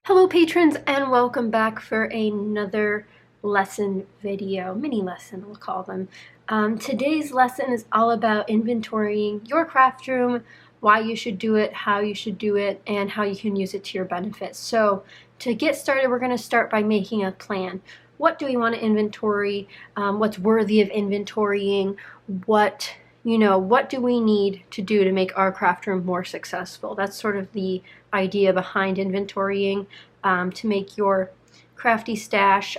Hello patrons, and welcome back for another lesson video, mini lesson we'll call them. Today's lesson is all about inventorying your craft room, why you should do it, how you should do it, and how you can use it to your benefit. So to get started, we're going to start by making a plan. What do we want to inventory? What's worthy of inventorying? What do we need to do to make our craft room more successful? That's sort of the idea behind inventorying, to make your crafty stash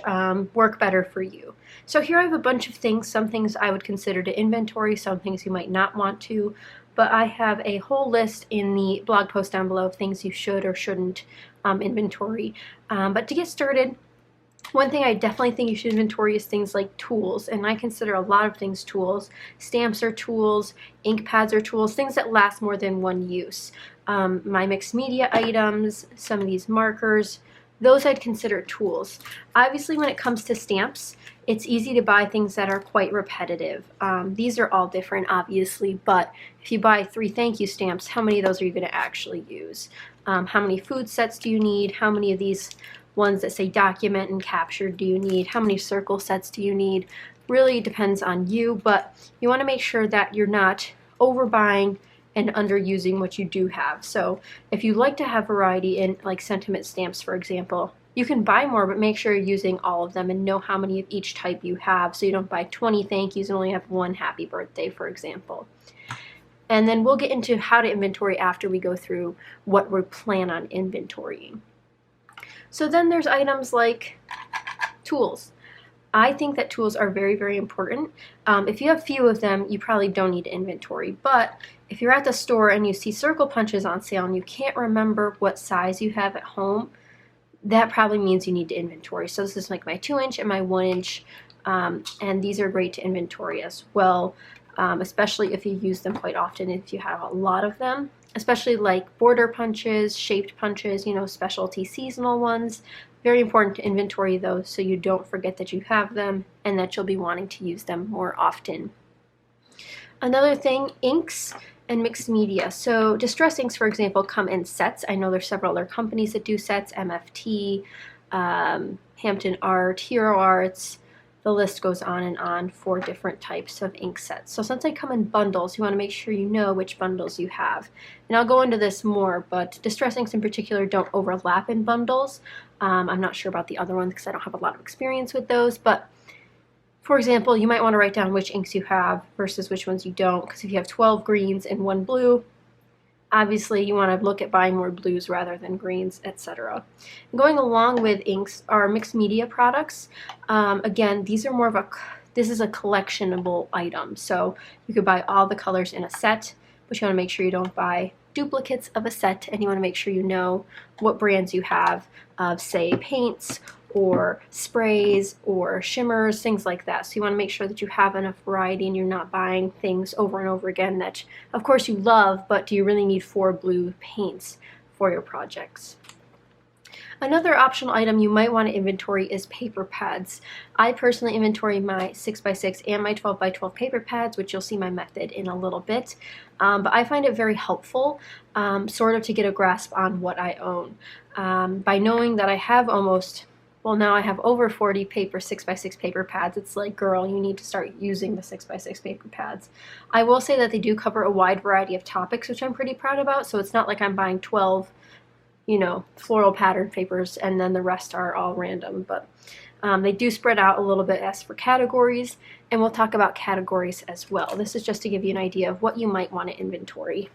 work better for you. So here I have a bunch of things, some things I would consider to inventory, some things you might not want to, but I have a whole list in the blog post down below of things you should or shouldn't inventory. But to get started, one thing I definitely think you should inventory is things like tools, and I consider a lot of things tools. Stamps are tools, ink pads are tools, things that last more than one use. My mixed media items, some of these markers, those I'd consider tools. Obviously, when it comes to stamps, it's easy to buy things that are quite repetitive. These are all different, obviously, but if you buy 3 thank you stamps, how many of those are you going to actually use? How many food sets do you need? How many of these ones that say document and capture do you need? How many circle sets do you need? Really depends on you, but you want to make sure that you're not overbuying and underusing what you do have. So if you like to have variety in like sentiment stamps, for example, you can buy more, but make sure you're using all of them and know how many of each type you have, so you don't buy 20 thank yous and only have 1 happy birthday, for example. And then we'll get into how to inventory after we go through what we plan on inventorying. So then there's items like tools. I think that tools are very, very important. If you have few of them, you probably don't need to inventory. But if you're at the store and you see circle punches on sale and you can't remember what size you have at home, that probably means you need to inventory. So this is like my 2-inch and my 1-inch, and these are great to inventory as well, especially if you use them quite often, if you have a lot of them. Especially like border punches, shaped punches, specialty seasonal ones. Very important to inventory those so you don't forget that you have them and that you'll be wanting to use them more often. Another thing, inks and mixed media. So distress inks, for example, come in sets. I know there's several other companies that do sets, MFT, Hampton Art, Hero Arts. The list goes on and on for different types of ink sets. So since they come in bundles, you want to make sure you know which bundles you have. And I'll go into this more, but distress inks in particular don't overlap in bundles. I'm not sure about the other ones because I don't have a lot of experience with those, but for example, you might want to write down which inks you have versus which ones you don't, because if you have 12 greens and 1 blue, obviously you want to look at buying more blues rather than greens, etc. Going along with inks are mixed media products. Again, these are more of this is a collectionable item, so you could buy all the colors in a set, but you want to make sure you don't buy duplicates of a set, and you want to make sure you know what brands you have of, say, paints or sprays or shimmers, things like that. So you want to make sure that you have enough variety and you're not buying things over and over again that, of course, you love, but do you really need 4 blue paints for your projects? Another optional item you might want to inventory is paper pads. I personally inventory my 6x6 and my 12x12 paper pads, which you'll see my method in a little bit. But I find it very helpful, sort of to get a grasp on what I own. By knowing that I have now I have over 40 6x6 paper pads. It's like, girl, you need to start using the 6x6 paper pads. I will say that they do cover a wide variety of topics, which I'm pretty proud about. So it's not like I'm buying 12, floral pattern papers and then the rest are all random. But they do spread out a little bit as for categories, and we'll talk about categories as well. This is just to give you an idea of what you might want to inventory.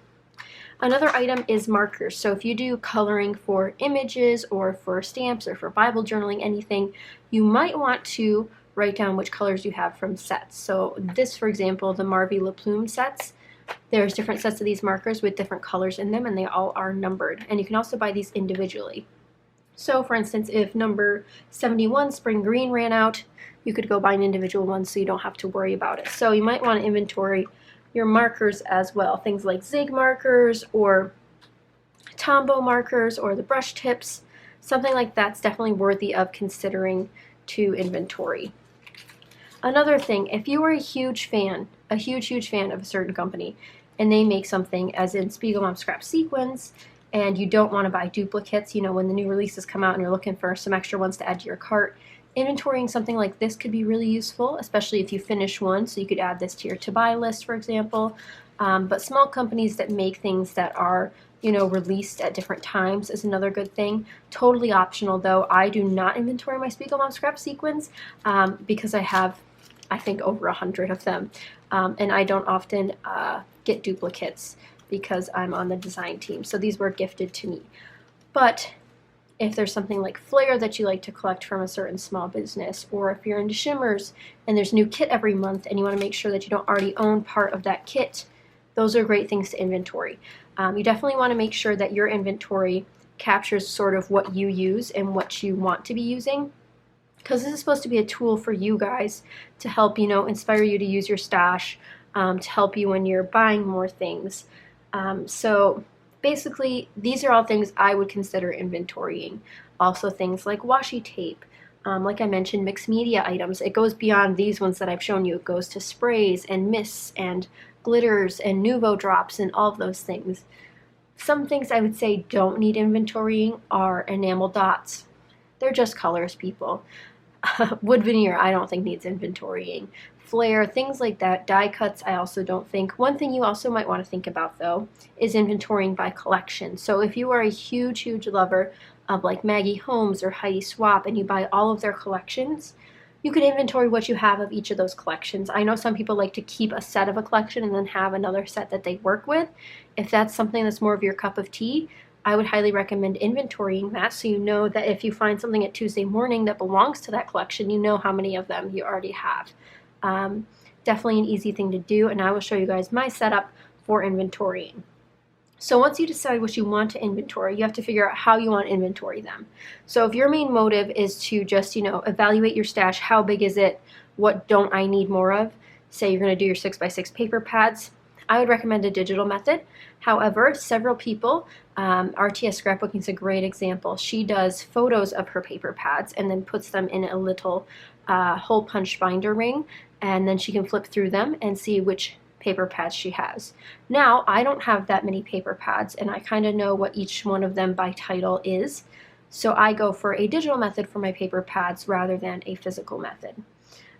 Another item is markers. So if you do coloring for images or for stamps or for Bible journaling, anything, you might want to write down which colors you have from sets. So this, for example, the Marvy La Plume sets, there's different sets of these markers with different colors in them, and they all are numbered. And you can also buy these individually. So for instance, if number 71, Spring Green, ran out, you could go buy an individual one so you don't have to worry about it. So you might want to inventory your markers as well, things like zig markers or Tombow markers or the brush tips. Something like that's definitely worthy of considering to inventory. Another thing, if you are a huge fan of a certain company, and they make something as in Spiegelmom Scrap Sequins, and you don't want to buy duplicates, you know, when the new releases come out and you're looking for some extra ones to add to your cart. Inventorying something like this could be really useful, especially if you finish one, so you could add this to your to-buy list, for example. But small companies that make things that are, you know, released at different times is another good thing. Totally optional, though. I do not inventory my Spiegelbaum scrap sequins because I have, I think, over 100 of them, and I don't often get duplicates because I'm on the design team. So these were gifted to me. But if there's something like Flair that you like to collect from a certain small business, or if you're into shimmers and there's new kit every month and you want to make sure that you don't already own part of that kit, those are great things to inventory. You definitely want to make sure that your inventory captures sort of what you use and what you want to be using, because this is supposed to be a tool for you guys to help, you know, inspire you to use your stash, to help you when you're buying more things. So basically, these are all things I would consider inventorying. Also things like washi tape, like I mentioned, mixed media items. It goes beyond these ones that I've shown you. It goes to sprays and mists and glitters and Nuvo drops and all of those things. Some things I would say don't need inventorying are enamel dots. They're just colors, people. Wood veneer I don't think needs inventorying. Flair, things like that. Die cuts I also don't think. One thing you also might want to think about, though, is inventorying by collection. So if you are a huge lover of like Maggie Holmes or Heidi Swapp and you buy all of their collections, you could inventory what you have of each of those collections. I know some people like to keep a set of a collection and then have another set that they work with. If that's something that's more of your cup of tea, I would highly recommend inventorying that, so you know that if you find something at Tuesday morning that belongs to that collection, you know how many of them you already have. Definitely an easy thing to do, and I will show you guys my setup for inventorying. So once you decide what you want to inventory, you have to figure out how you want to inventory them. So if your main motive is to just, you know, evaluate your stash, how big is it, what don't I need more of, say you're going to do your 6x6 paper pads, I would recommend a digital method. However, several people, RTS Scrapbooking is a great example. She does photos of her paper pads and then puts them in a little hole punch binder ring, and then she can flip through them and see which paper pads she has. Now, I don't have that many paper pads, and I kind of know what each one of them by title is, so I go for a digital method for my paper pads rather than a physical method.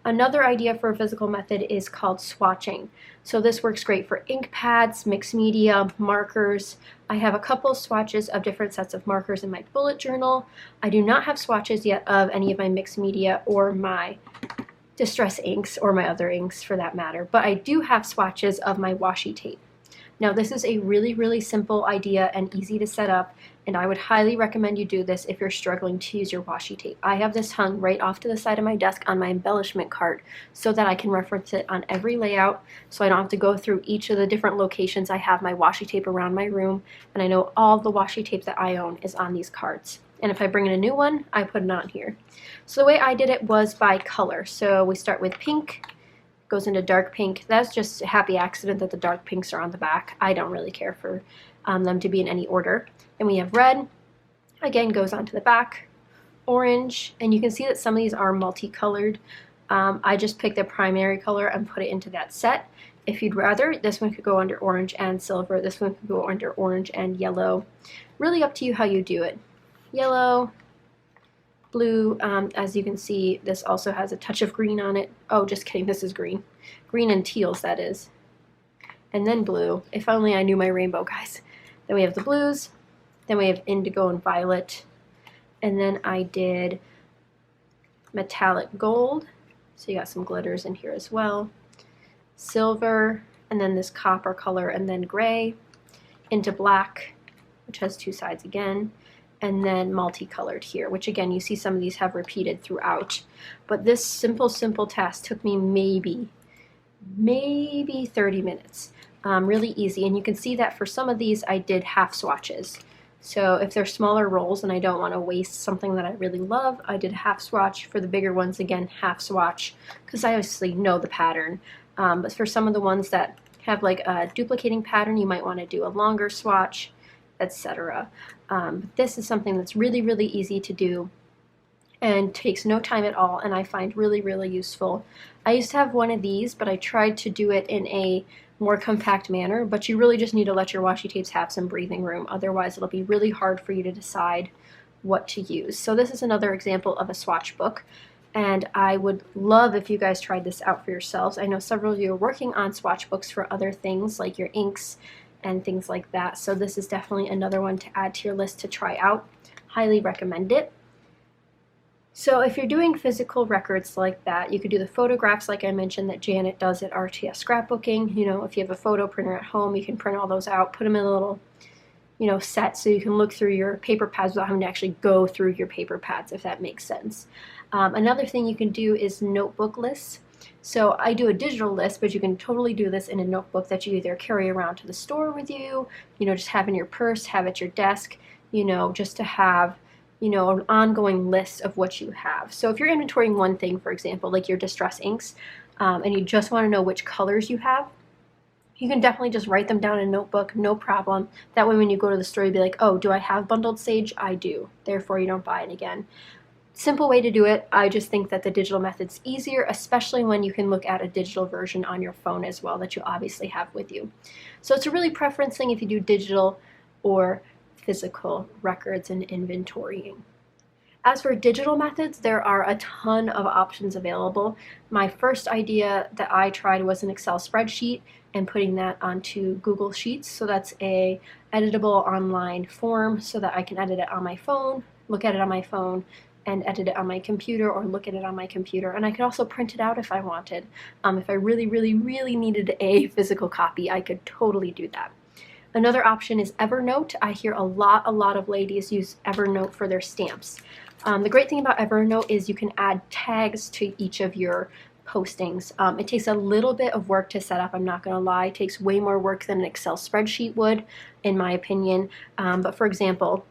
Another idea for a physical method is called swatching. So this works great for ink pads, mixed media, markers. I have a couple swatches of different sets of markers in my bullet journal. I do not have swatches yet of any of my mixed media or my distress inks, or my other inks for that matter, but I do have swatches of my washi tape. Now this is a really simple idea and easy to set up, and I would highly recommend you do this if you're struggling to use your washi tape. I have this hung right off to the side of my desk on my embellishment cart so that I can reference it on every layout, so I don't have to go through each of the different locations I have my washi tape around my room, and I know all the washi tape that I own is on these carts. And if I bring in a new one, I put it on here. So the way I did it was by color. So we start with pink, goes into dark pink. That's just a happy accident that the dark pinks are on the back. I don't really care for them to be in any order. Then we have red, again goes onto the back, orange, and you can see that some of these are multicolored. I just picked the primary color and put it into that set. If you'd rather, this one could go under orange and silver. This one could go under orange and yellow. Really up to you how you do it. Yellow, blue, as you can see, this also has a touch of green on it. Oh, just kidding, this is green. Green and teals, that is. And then blue. If only I knew my rainbow, guys. Then we have the blues. Then we have indigo and violet. And then I did metallic gold. So you got some glitters in here as well. Silver, and then this copper color, and then gray. Into black, which has two sides again. And then multicolored here, which again, you see some of these have repeated throughout. But this simple task took me maybe 30 minutes. Really easy, and you can see that for some of these I did half swatches. So if they're smaller rolls and I don't want to waste something that I really love, I did half swatch. For the bigger ones, again, half swatch, because I obviously know the pattern. But for some of the ones that have like a duplicating pattern, you might want to do a longer swatch, etc. This is something that's really easy to do and takes no time at all, and I find really useful. I used to have one of these, but I tried to do it in a more compact manner, but you really just need to let your washi tapes have some breathing room. Otherwise, it'll be really hard for you to decide what to use. So this is another example of a swatch book, and I would love if you guys tried this out for yourselves. I know several of you are working on swatch books for other things like your inks and things like that, so this is definitely another one to add to your list to try out. Highly recommend it. So if you're doing physical records like that, you could do the photographs like I mentioned that Janet does at RTS Scrapbooking. You know, if you have a photo printer at home, you can print all those out, put them in a little, you know, set so you can look through your paper pads without having to actually go through your paper pads, if that makes sense. Another thing you can do is notebook lists. So I do a digital list, but you can totally do this in a notebook that you either carry around to the store with you, you know, just have in your purse, have at your desk, you know, just to have, you know, an ongoing list of what you have. So if you're inventorying one thing, for example, like your distress inks, and you just want to know which colors you have, you can definitely just write them down in a notebook, no problem. That way when you go to the store, you'll be like, oh, do I have bundled sage? I do. Therefore, you don't buy it again. Simple way to do it. I just think that the digital method's easier, especially when you can look at a digital version on your phone as well that you obviously have with you. So it's a really preference thing if you do digital or physical records and inventorying. As for digital methods, there are a ton of options available. My first idea that I tried was an Excel spreadsheet and putting that onto Google Sheets. So that's a editable online form so that I can edit it on my phone, look at it on my phone, and edit it on my computer or look at it on my computer. And I could also print it out if I wanted. If I really, really, really needed a physical copy, I could totally do that. Another option is Evernote. I hear a lot of ladies use Evernote for their stamps. The great thing about Evernote is you can add tags to each of your postings. It takes a little bit of work to set up, I'm not going to lie. It takes way more work than an Excel spreadsheet would, in my opinion. But for example,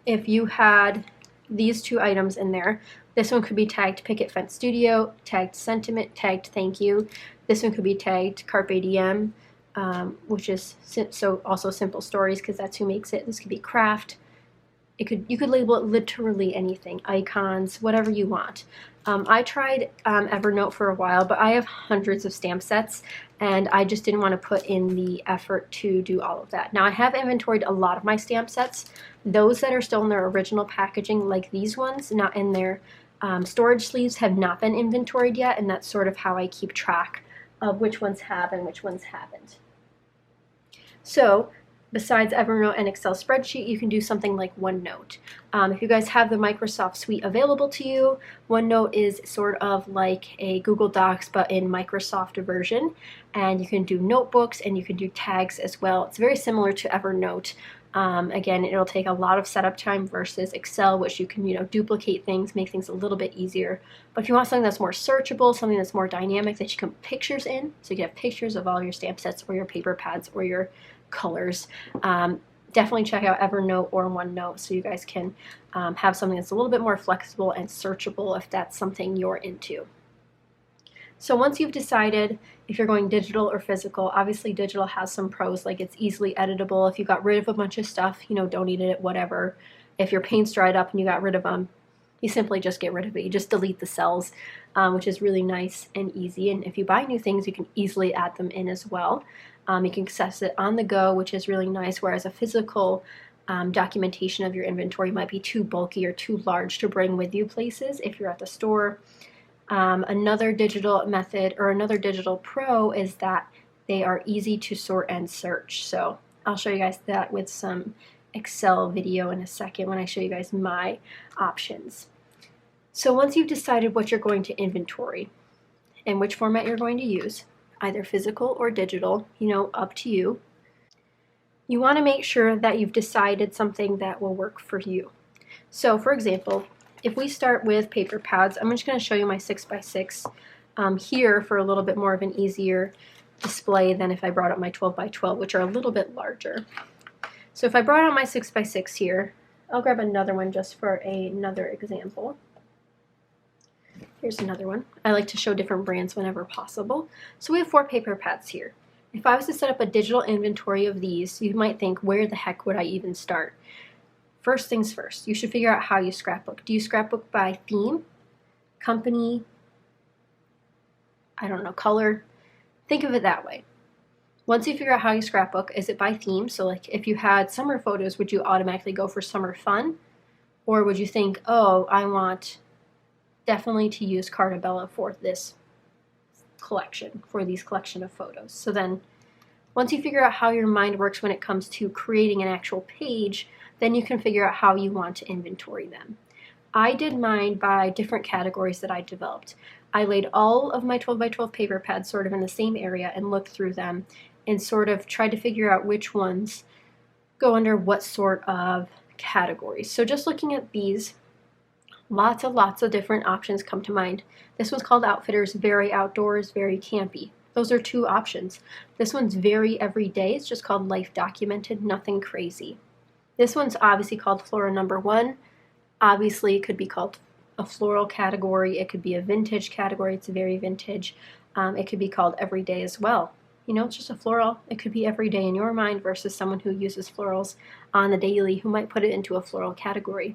if you had these two items in there, this one could be tagged Picket Fence Studio, tagged Sentiment, tagged Thank You. This one could be tagged Carpe Diem, which is so also Simple Stories because that's who makes it. This could be Craft. You could label it literally anything, icons, whatever you want. I tried Evernote for a while, but I have hundreds of stamp sets, and I just didn't want to put in the effort to do all of that. Now, I have inventoried a lot of my stamp sets. Those that are still in their original packaging, like these ones, not in their storage sleeves, have not been inventoried yet, and that's sort of how I keep track of which ones have and which ones haven't. So, besides Evernote and Excel spreadsheet, you can do something like OneNote. If you guys have the Microsoft Suite available to you, OneNote is sort of like a Google Docs but in Microsoft version, and you can do notebooks and you can do tags as well. It's very similar to Evernote. Again, it'll take a lot of setup time versus Excel, which you can, duplicate things, make things a little bit easier. But if you want something that's more searchable, something that's more dynamic that you can put pictures in, so you can have pictures of all your stamp sets or your paper pads or your colors, definitely check out Evernote or OneNote so you guys can have something that's a little bit more flexible and searchable if that's something you're into. So once you've decided if you're going digital or physical, obviously digital has some pros, like it's easily editable. If you got rid of a bunch of stuff, donated it, whatever. If your paint's dried up and you got rid of them, you simply just get rid of it. You just delete the cells, which is really nice and easy. And if you buy new things, you can easily add them in as well. You can access it on the go, which is really nice, whereas a physical documentation of your inventory might be too bulky or too large to bring with you places if you're at the store. Another digital method or another digital pro is that they are easy to sort and search. So I'll show you guys that with some Excel video in a second when I show you guys my options. So once you've decided what you're going to inventory and which format you're going to use, either physical or digital, up to you. You want to make sure that you've decided something that will work for you. So for example, if we start with paper pads, I'm just going to show you my 6x6 here for a little bit more of an easier display than if I brought up my 12x12, which are a little bit larger. So if I brought out my 6x6 here, I'll grab another one just for another example. Here's another one. I like to show different brands whenever possible. So we have 4 paper pads here. If I was to set up a digital inventory of these, you might think, where the heck would I even start? First things first, you should figure out how you scrapbook. Do you scrapbook by theme, company, I don't know, color? Think of it that way. Once you figure out how you scrapbook, is it by theme? So like if you had summer photos, would you automatically go for summer fun? Or would you think, oh, I want definitely to use Cartabella for this collection, for these collection of photos? So then once you figure out how your mind works when it comes to creating an actual page, then you can figure out how you want to inventory them. I did mine by different categories that I developed. I laid all of my 12 by 12 paper pads sort of in the same area and looked through them and sort of tried to figure out which ones go under what sort of categories. So just looking at these, lots of different options come to mind. This one's called Outfitters, very outdoors, very campy. Those are 2 options. This one's very everyday. It's just called Life Documented, nothing crazy. This one's obviously called Floral Number 1. Obviously, it could be called a floral category. It could be a vintage category. It's very vintage. It could be called everyday as well. You know, it's just a floral. It could be everyday in your mind versus someone who uses florals on the daily who might put it into a floral category.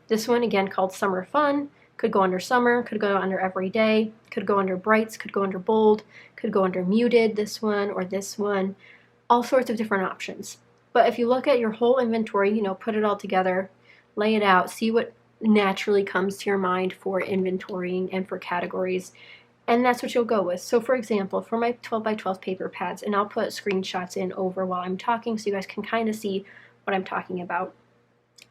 This one, again, called Summer Fun, could go under summer, could go under everyday, could go under brights, could go under bold, could go under muted, this one or this one, all sorts of different options. But if you look at your whole inventory, you know, put it all together, lay it out, see what naturally comes to your mind for inventorying and for categories, and that's what you'll go with. So for example, for my 12 by 12 paper pads, and I'll put screenshots in over while I'm talking so you guys can kind of see what I'm talking about,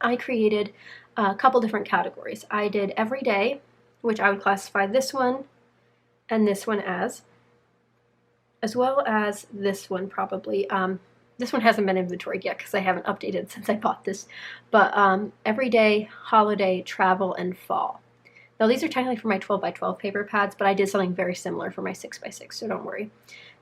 I created a couple different categories. I did everyday, which I would classify this one and this one as well as this one probably. This one hasn't been inventoried yet because I haven't updated since I bought this, but everyday, holiday, travel, and fall. Now these are technically for my 12 by 12 paper pads, but I did something very similar for my 6 by 6, so don't worry.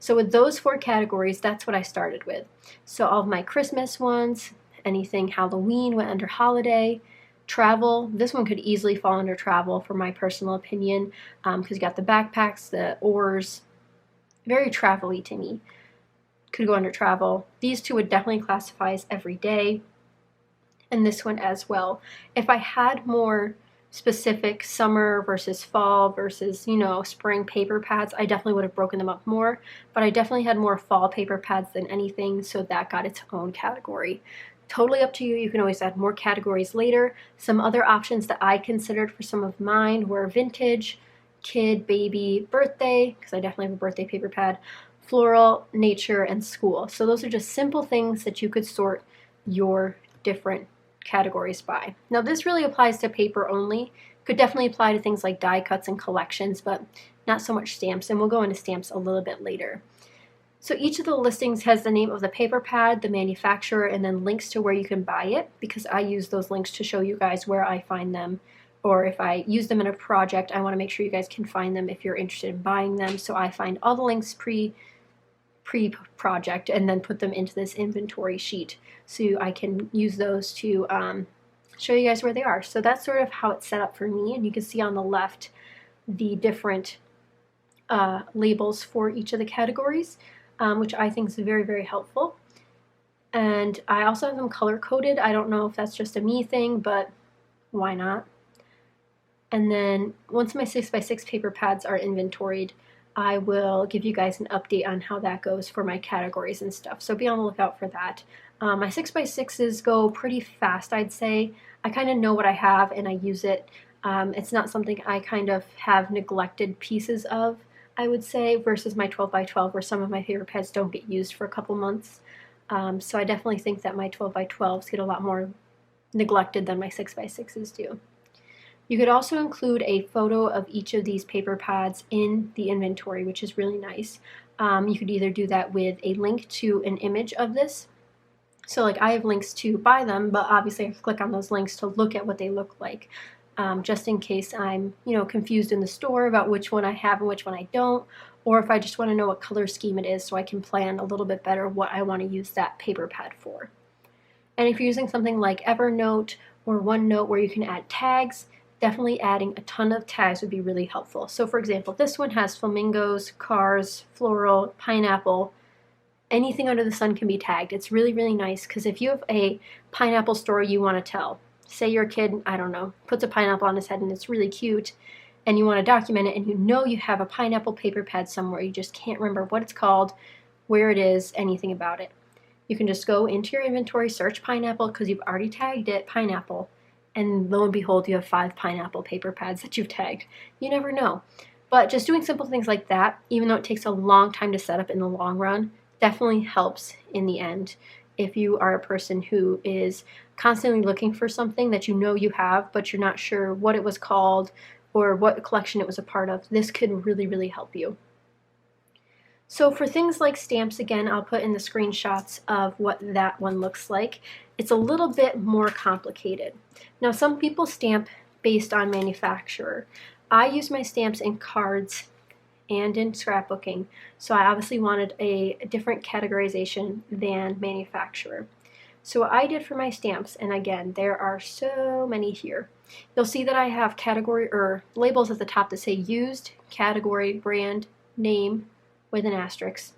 So with those 4 categories, that's what I started with. So all of my Christmas ones, anything Halloween went under holiday. Travel, this one could easily fall under travel for my personal opinion, because you got the backpacks, the oars, very travel-y to me. Could go under travel. These 2 would definitely classify as everyday, and this one as well. If I had more specific summer versus fall versus, you know, spring paper pads, I definitely would have broken them up more, but I definitely had more fall paper pads than anything, so that got its own category. Totally up to you. You can always add more categories later. Some other options that I considered for some of mine were vintage, kid, baby, birthday, because I definitely have a birthday paper pad, floral, nature, and school. So those are just simple things that you could sort your different categories by. Now this really applies to paper only. Could definitely apply to things like die cuts and collections, but not so much stamps, and we'll go into stamps a little bit later. So each of the listings has the name of the paper pad, the manufacturer, and then links to where you can buy it, because I use those links to show you guys where I find them, or if I use them in a project, I want to make sure you guys can find them if you're interested in buying them. So I find all the links pre-project and then put them into this inventory sheet so I can use those to show you guys where they are. So that's sort of how it's set up for me, and you can see on the left the different labels for each of the categories, which I think is very, very helpful. And I also have them color-coded. I don't know if that's just a me thing, but why not? And then once my 6 by 6 paper pads are inventoried, I will give you guys an update on how that goes for my categories and stuff. So be on the lookout for that. My 6 by 6s go pretty fast, I'd say. I kind of know what I have and I use it. It's not something I kind of have neglected pieces of, I would say, versus my 12 by 12 where some of my paper pads don't get used for a couple months. So I definitely think that my 12 by 12s get a lot more neglected than my 6 by 6s do. You could also include a photo of each of these paper pads in the inventory, which is really nice. You could either do that with a link to an image of this. So like I have links to buy them, but obviously I have to click on those links to look at what they look like, just in case I'm, confused in the store about which one I have and which one I don't, or if I just want to know what color scheme it is so I can plan a little bit better what I want to use that paper pad for. And if you're using something like Evernote or OneNote where you can add tags, definitely adding a ton of tags would be really helpful. So for example, this one has flamingos, cars, floral, pineapple, anything under the sun can be tagged. It's really, really nice because if you have a pineapple story you want to tell, say your kid, I don't know, puts a pineapple on his head and it's really cute, and you want to document it and you have a pineapple paper pad somewhere, you just can't remember what it's called, where it is, anything about it. You can just go into your inventory, search pineapple because you've already tagged it, pineapple, and lo and behold, you have 5 pineapple paper pads that you've tagged. You never know. But just doing simple things like that, even though it takes a long time to set up in the long run, definitely helps in the end. If you are a person who is constantly looking for something that you know you have, but you're not sure what it was called or what collection it was a part of, this could really, really help you. So for things like stamps, again, I'll put in the screenshots of what that one looks like. It's a little bit more complicated. Now, some people stamp based on manufacturer. I use my stamps in cards and in scrapbooking, so I obviously wanted a different categorization than manufacturer. So what I did for my stamps, and again, there are so many here. You'll see that I have category or labels at the top that say used, category, brand, name, with an asterisk,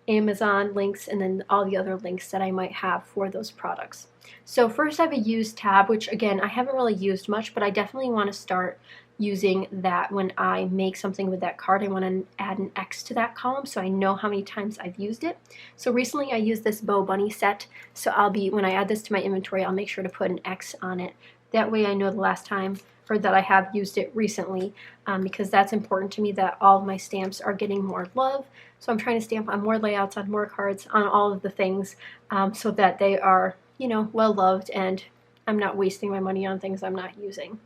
Amazon links, and then all the other links that I might have for those products. So first I have a used tab, which again, I haven't really used much, but I definitely want to start using that when I make something with that card. I want to add an X to that column so I know how many times I've used it. So recently I used this Bow Bunny set, so when I add this to my inventory, I'll make sure to put an X on it. That way I know the last time or that I have used it recently, because that's important to me that all of my stamps are getting more love. So I'm trying to stamp on more layouts, on more cards, on all of the things, so that they are, well loved and I'm not wasting my money on things I'm not using.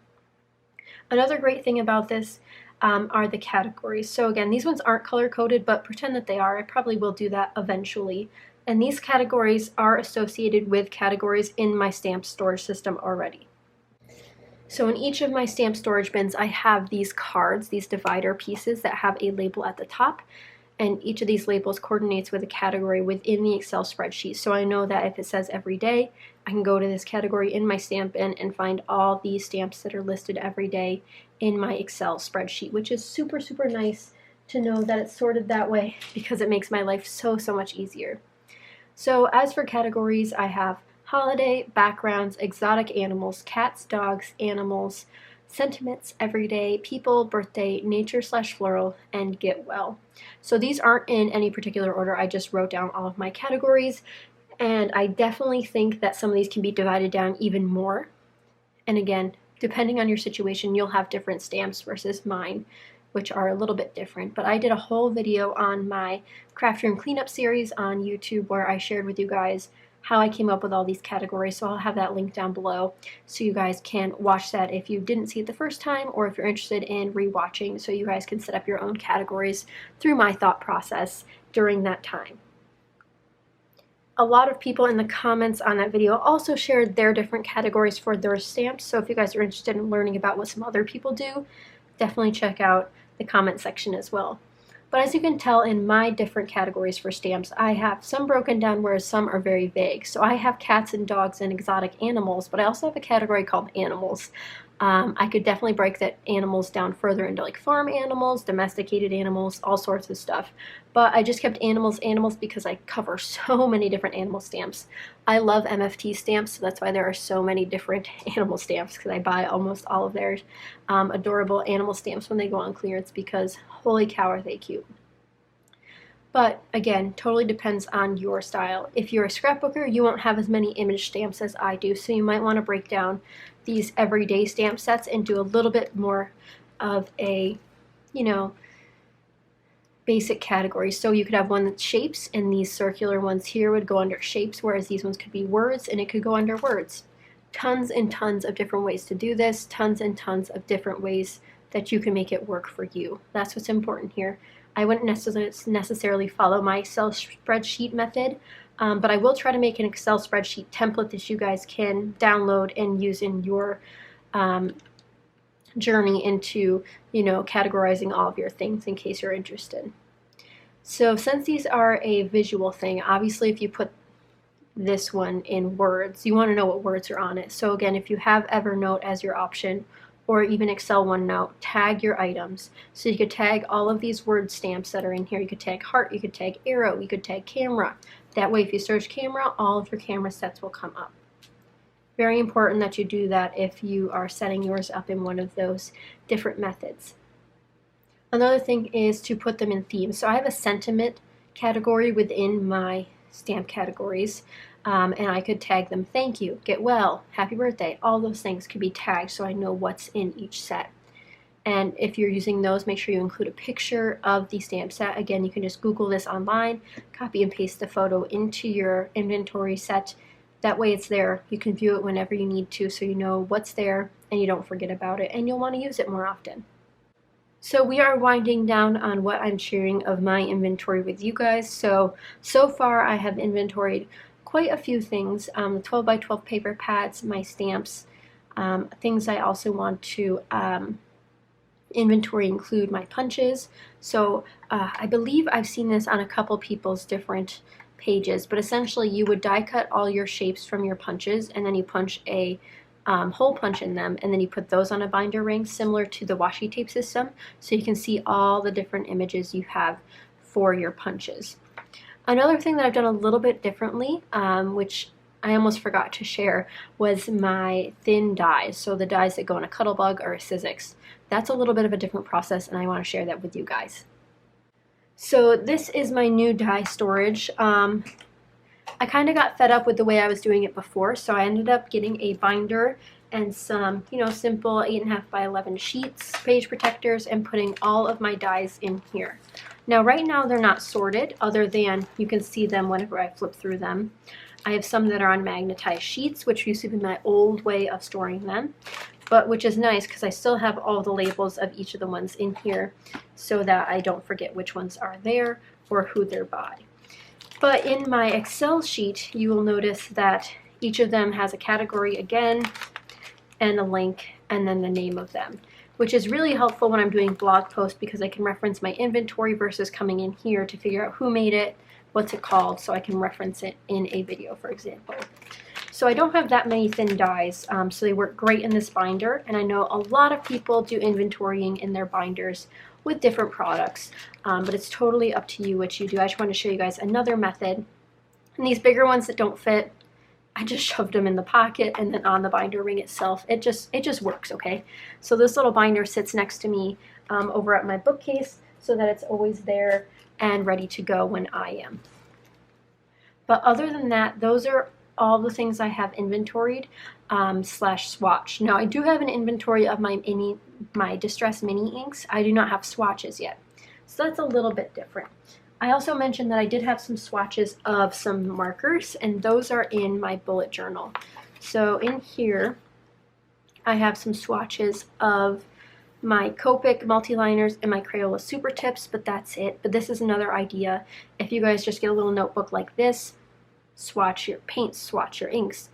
Another great thing about this are the categories. So again, these ones aren't color coded, but pretend that they are. I probably will do that eventually. And these categories are associated with categories in my stamp storage system already. So in each of my stamp storage bins, I have these cards, these divider pieces that have a label at the top, and each of these labels coordinates with a category within the Excel spreadsheet. So I know that if it says every day, I can go to this category in my stamp bin and find all these stamps that are listed every day in my Excel spreadsheet, which is super, super nice to know that it's sorted that way because it makes my life so, so much easier. So as for categories, I have holiday, backgrounds, exotic animals, cats, dogs, animals, sentiments, everyday, people, birthday, nature/floral, and get well. So these aren't in any particular order. I just wrote down all of my categories, and I definitely think that some of these can be divided down even more. And again, depending on your situation, you'll have different stamps versus mine, which are a little bit different. But I did a whole video on my craft room cleanup series on YouTube where I shared with you guys how I came up with all these categories, so I'll have that link down below so you guys can watch that if you didn't see it the first time, or if you're interested in rewatching, so you guys can set up your own categories through my thought process during that time. A lot of people in the comments on that video also shared their different categories for their stamps, so if you guys are interested in learning about what some other people do, definitely check out the comment section as well. But as you can tell in my different categories for stamps, I have some broken down whereas some are very vague. So I have cats and dogs and exotic animals, but I also have a category called animals. I could definitely break that animals down further into like farm animals, domesticated animals, all sorts of stuff. But I just kept animals because I cover so many different animal stamps. I love MFT stamps, so that's why there are so many different animal stamps, because I buy almost all of their adorable animal stamps when they go on clearance, because holy cow are they cute. But again, totally depends on your style. If you're a scrapbooker, you won't have as many image stamps as I do, so you might want to break down these everyday stamp sets and do a little bit more of a, basic category. So you could have one that's shapes, and these circular ones here would go under shapes, whereas these ones could be words, and it could go under words. Tons and tons of different ways to do this, tons and tons of different ways that you can make it work for you. That's what's important here. I wouldn't necessarily follow my Excel spreadsheet method, but I will try to make an Excel spreadsheet template that you guys can download and use in your journey into, categorizing all of your things in case you're interested. So since these are a visual thing, obviously if you put this one in words, you want to know what words are on it. So again, if you have Evernote as your option, or even Excel OneNote, tag your items. So you could tag all of these word stamps that are in here. You could tag heart, you could tag arrow, you could tag camera. That way if you search camera, all of your camera sets will come up. Very important that you do that if you are setting yours up in one of those different methods. Another thing is to put them in themes. So I have a sentiment category within my stamp categories. And I could tag them thank you, get well, happy birthday, all those things could be tagged so I know what's in each set. And if you're using those, make sure you include a picture of the stamp set. Again, you can just Google this online, copy and paste the photo into your inventory set. That way it's there. You can view it whenever you need to so you know what's there and you don't forget about it and you'll want to use it more often. So we are winding down on what I'm sharing of my inventory with you guys. So far I have inventoried quite a few things. The 12 by 12 paper pads, my stamps, things I also want to inventory include my punches. So I believe I've seen this on a couple people's different pages, but essentially you would die cut all your shapes from your punches and then you punch a hole punch in them and then you put those on a binder ring similar to the washi tape system so you can see all the different images you have for your punches. Another thing that I've done a little bit differently, which I almost forgot to share, was my thin dies. So the dies that go in a Cuttlebug or a Sizzix. That's a little bit of a different process and I want to share that with you guys. So this is my new die storage. I kind of got fed up with the way I was doing it before, so I ended up getting a binder and some, simple 8.5 by 11 sheets, page protectors, and putting all of my dies in here. Now right now they're not sorted, other than you can see them whenever I flip through them. I have some that are on magnetized sheets, which used to be my old way of storing them, but which is nice because I still have all the labels of each of the ones in here so that I don't forget which ones are there or who they're by. But in my Excel sheet, you will notice that each of them has a category again and a link and then the name of them, which is really helpful when I'm doing blog posts because I can reference my inventory versus coming in here to figure out who made it, what's it called, so I can reference it in a video, for example. So I don't have that many thin dies, so they work great in this binder, and I know a lot of people do inventorying in their binders with different products, but it's totally up to you what you do. I just want to show you guys another method. And these bigger ones that don't fit, I just shoved them in the pocket and then on the binder ring itself. It just works, okay? So this little binder sits next to me over at my bookcase so that it's always there and ready to go when I am. But other than that, those are all the things I have inventoried slash swatch. Now I do have an inventory of my Distress Mini inks. I do not have swatches yet, so that's a little bit different. I also mentioned that I did have some swatches of some markers, and those are in my bullet journal. So in here I have some swatches of my Copic multi-liners and my Crayola Super Tips, but that's it. But this is another idea. If you guys just get a little notebook like this, swatch your paints, swatch your inks.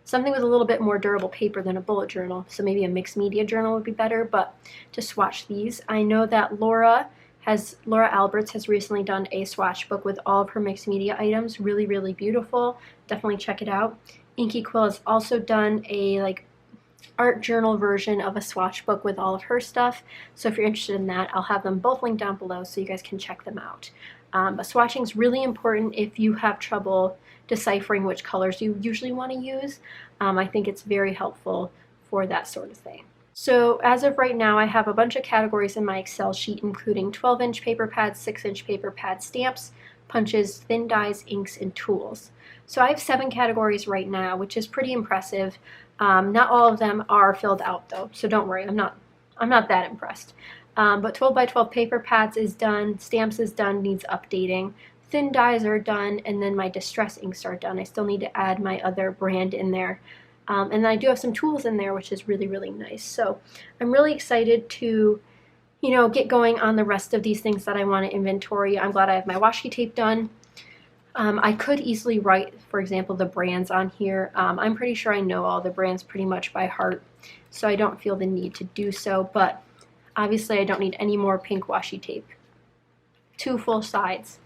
Something with a little bit more durable paper than a bullet journal, so maybe a mixed media journal would be better, but to swatch these. I know that Laura Alberts has recently done a swatch book with all of her mixed media items. Really, really beautiful. Definitely check it out. Inky Quill has also done a art journal version of a swatch book with all of her stuff. So if you're interested in that, I'll have them both linked down below so you guys can check them out. But swatching is really important if you have trouble deciphering which colors you usually want to use. I think it's very helpful for that sort of thing. So as of right now, I have a bunch of categories in my Excel sheet, including 12-inch paper pads, 6-inch paper pad stamps, punches, thin dies, inks, and tools. So I have 7 categories right now, which is pretty impressive. Not all of them are filled out though, so don't worry, I'm not that impressed. But 12 by 12 paper pads is done, stamps is done, needs updating. Thin dies are done, and then my Distress inks are done. I still need to add my other brand in there. And I do have some tools in there, which is really, really nice. So I'm really excited to, get going on the rest of these things that I want to inventory. I'm glad I have my washi tape done. I could easily write, for example, the brands on here. I'm pretty sure I know all the brands pretty much by heart, so I don't feel the need to do so, but obviously I don't need any more pink washi tape. 2 full sides.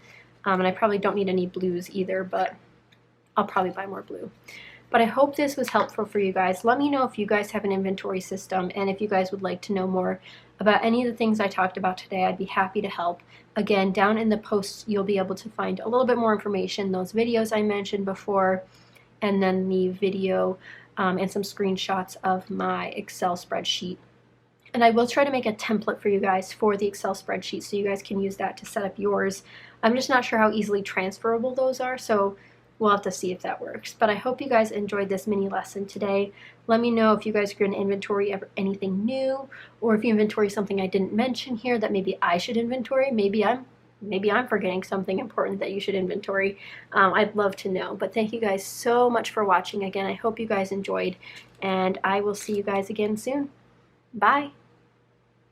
And I probably don't need any blues either, but I'll probably buy more blue. But I hope this was helpful for you guys. Let me know if you guys have an inventory system and if you guys would like to know more about any of the things I talked about today. I'd be happy to help. Again, down in the posts, you'll be able to find a little bit more information, those videos I mentioned before, and then the video and some screenshots of my Excel spreadsheet. And I will try to make a template for you guys for the Excel spreadsheet so you guys can use that to set up yours I'm just not sure how easily transferable those are, so we'll have to see if that works. But I hope you guys enjoyed this mini lesson today. Let me know if you guys are going to inventory anything new, or if you inventory something I didn't mention here that maybe I should inventory. Maybe I'm forgetting something important that you should inventory. I'd love to know. But thank you guys so much for watching again. I hope you guys enjoyed, and I will see you guys again soon. Bye.